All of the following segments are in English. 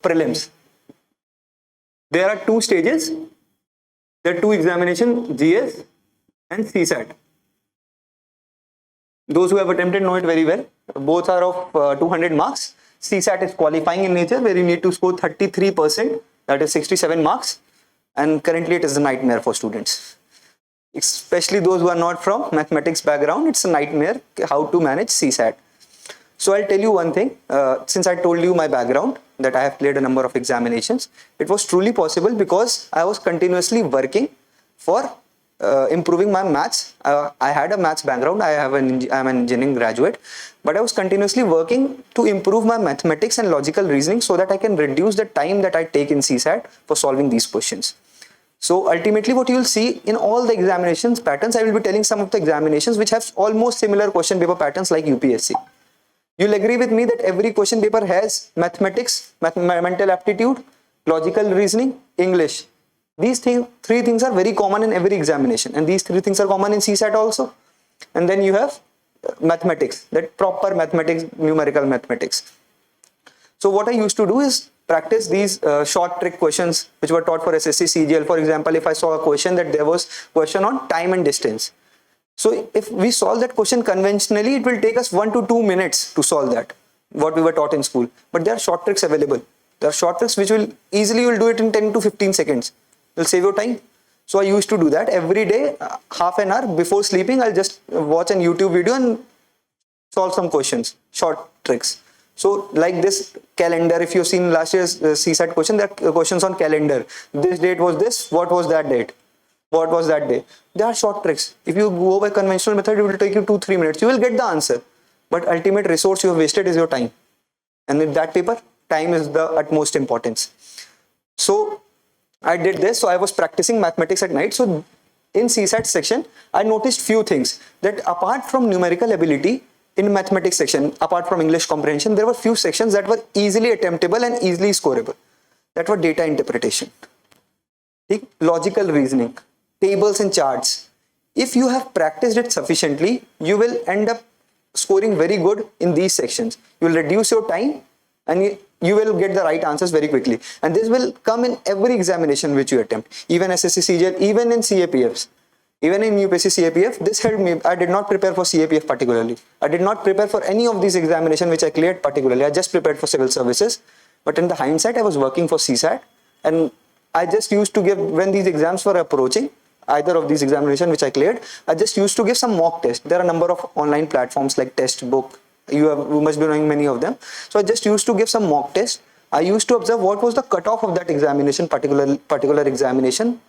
prelims. There are two stages. There are two examinations, GS and CSAT. Those who have attempted know it very well. Both are of 200 marks. CSAT is qualifying in nature, where you need to score 33%, that is 67 marks. And currently it is a nightmare for students. Especially those who are not from mathematics background, it's a nightmare how to manage CSAT. So I'll tell you one thing, since I told you my background, that I have cleared a number of examinations, it was truly possible because I was continuously working for improving my maths. I had a maths background, I'm an engineering graduate, but I was continuously working to improve my mathematics and logical reasoning so that I can reduce the time that I take in CSAT for solving these questions. So ultimately what you will see in all the examinations patterns, I will be telling some of the examinations which have almost similar question paper patterns like UPSC. You'll agree with me that every question paper has mathematics, mental aptitude, logical reasoning, English. These three things are very common in every examination, and these three things are common in CSAT also. And then you have mathematics, that proper mathematics, numerical mathematics. So what I used to do is practice these short trick questions which were taught for SSC CGL. For example, if I saw a question that there was question on time and distance. So if we solve that question conventionally, it will take us 1 to 2 minutes to solve that, what we were taught in school. But there are short tricks available. There are short tricks which will easily will do it in 10 to 15 seconds. Will save your time. So I used to do that every day, half an hour before sleeping. I'll just watch a YouTube video and solve some questions, short tricks. So like this calendar, if you've seen last year's CSAT question, there are questions on calendar. This date was this, what was that date? What was that day? There are short tricks. If you go by conventional method, it will take you 2-3 minutes. You will get the answer. But ultimate resource you have wasted is your time. And in that paper, time is the utmost importance. So I did this. So I was practicing mathematics at night. So in CSAT section, I noticed few things, that apart from numerical ability, in mathematics section, apart from English comprehension, there were few sections that were easily attemptable and easily scoreable. That were data interpretation, logical reasoning, tables and charts. If you have practiced it sufficiently, you will end up scoring very good in these sections. You will reduce your time and you will get the right answers very quickly. And this will come in every examination which you attempt, even SSC CGL, even in CAPFs. Even in UPSC CAPF, this helped me. I did not prepare for CAPF particularly. I did not prepare for any of these examinations which I cleared particularly. I just prepared for civil services. But in the hindsight, I was working for CSAT. And I just used to give, when these exams were approaching, either of these examinations which I cleared, I just used to give some mock tests. There are a number of online platforms like Testbook. You must be knowing many of them. So I just used to give some mock tests. I used to observe what was the cutoff of that examination, particular examination,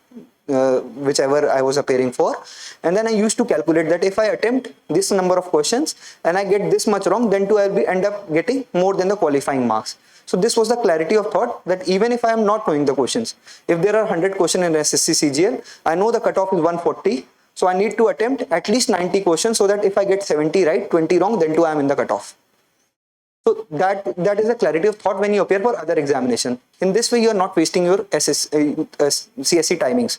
whichever I was appearing for, and then I used to calculate that if I attempt this number of questions and I get this much wrong, then too I'll end up getting more than the qualifying marks. So this was the clarity of thought, that even if I am not knowing the questions, if there are 100 questions in SSC CGL, I know the cutoff is 140, so I need to attempt at least 90 questions, so that if I get 70 right, 20 wrong, then too I am in the cutoff. So that is the clarity of thought when you appear for other examination. In this way, you are not wasting your CSC timings.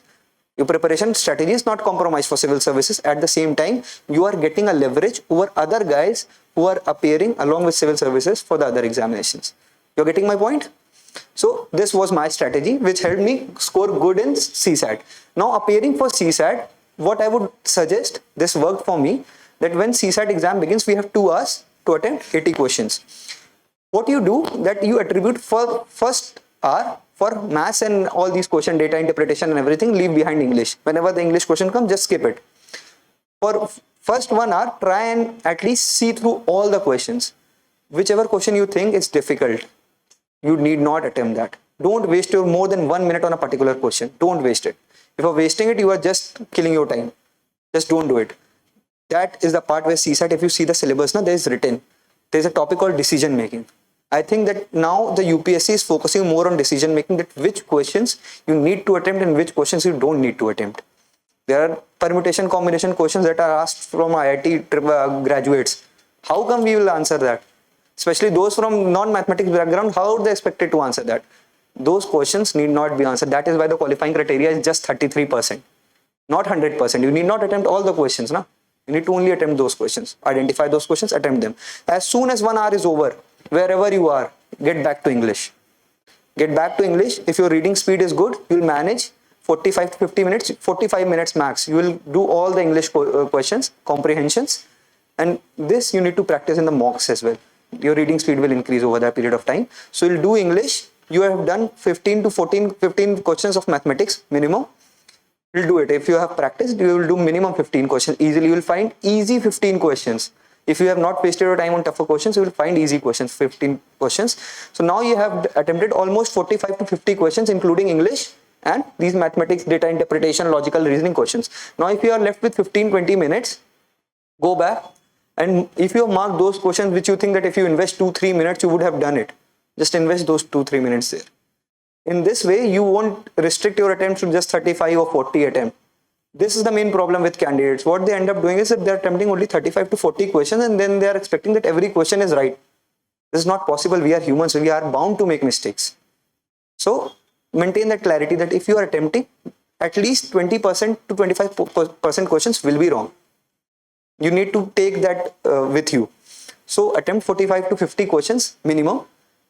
Your preparation strategy is not compromised for civil services. At the same time, you are getting a leverage over other guys who are appearing along with civil services for the other examinations. You're getting my point? So this was my strategy which helped me score good in CSAT. Now appearing for CSAT, what I would suggest, this worked for me, that when CSAT exam begins, we have 2 hours to attempt 80 questions. What you do, that you attribute for first hour for maths and all these question, data interpretation and everything, leave behind English. Whenever the English question comes, just skip it. For first 1 hour, try and at least see through all the questions. Whichever question you think is difficult, you need not attempt that. Don't waste your more than 1 minute on a particular question. Don't waste it. If you're wasting it, you are just killing your time. Just don't do it. That is the part where CSAT, if you see the syllabus, there is written. There is a topic called decision making. I think that now the UPSC is focusing more on decision making, that which questions you need to attempt and which questions you don't need to attempt. There are permutation combination questions that are asked from IIT graduates. How come we will answer that? Especially those from non-mathematics background, how are they expected to answer that? Those questions need not be answered. That is why the qualifying criteria is just 33%, not 100%. You need not attempt all the questions. You need to only attempt those questions. Identify those questions, attempt them. As soon as 1 hour is over, wherever you are, get back to English. Get back to English. If your reading speed is good, you will manage 45 to 50 minutes, 45 minutes max. You will do all the English questions, comprehensions, and this you need to practice in the mocks as well. Your reading speed will increase over that period of time. So you'll do English. You have done 15 to 15 questions of mathematics minimum. You'll do it. If you have practiced, you will do minimum 15 questions easily. You will find easy 15 questions. If you have not wasted your time on tougher questions, you will find easy questions, 15 questions. So now you have attempted almost 45 to 50 questions, including English and these mathematics, data interpretation, logical reasoning questions. Now if you are left with 15-20 minutes, go back, and if you have marked those questions which you think that if you invest 2-3 minutes you would have done it, just invest those 2-3 minutes there. In this way you won't restrict your attempts to just 35 or 40 attempts. This is the main problem with candidates. What they end up doing is that they are attempting only 35 to 40 questions, and then they are expecting that every question is right. This is not possible. We are humans, we are bound to make mistakes. So maintain that clarity that if you are attempting, at least 20% to 25% questions will be wrong. You need to take that with you. So attempt 45 to 50 questions minimum,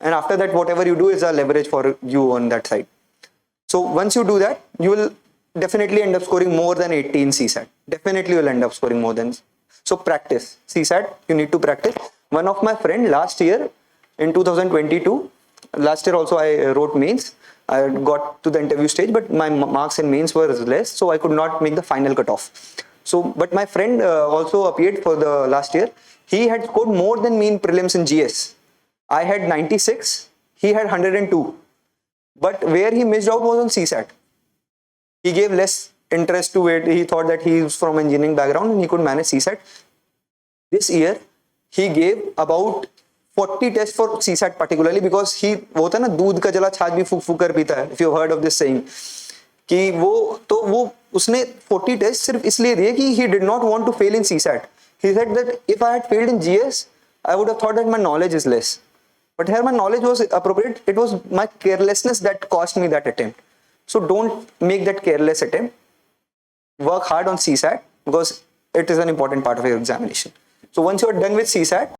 and after that whatever you do is a leverage for you on that side. So once you do that, you will definitely end up scoring more than 80 in CSAT. Definitely will end up scoring more than. So practice CSAT. You need to practice. One of my friend last year in 2022, last year also I wrote mains. I got to the interview stage, but my marks in mains were less, so I could not make the final cutoff. So, but my friend also appeared for the last year. He had scored more than me in prelims in GS. I had 96. He had 102. But where he missed out was on CSAT. He gave less interest to it. He thought that he is from engineering background and he could manage CSAT. This year, he gave about 40 tests for CSAT particularly, because he वो होता है ना, दूध का जला छाछ भी फूक फूक कर पीता है. If you heard of this saying, कि वो उसने 40 tests सिर्फ इसलिए दिए कि he did not want to fail in CSAT. He said that if I had failed in GS, I would have thought that my knowledge is less. But here my knowledge was appropriate. It was my carelessness that cost me that attempt. So don't make that careless attempt. Work hard on CSAT because it is an important part of your examination. So once you are done with CSAT,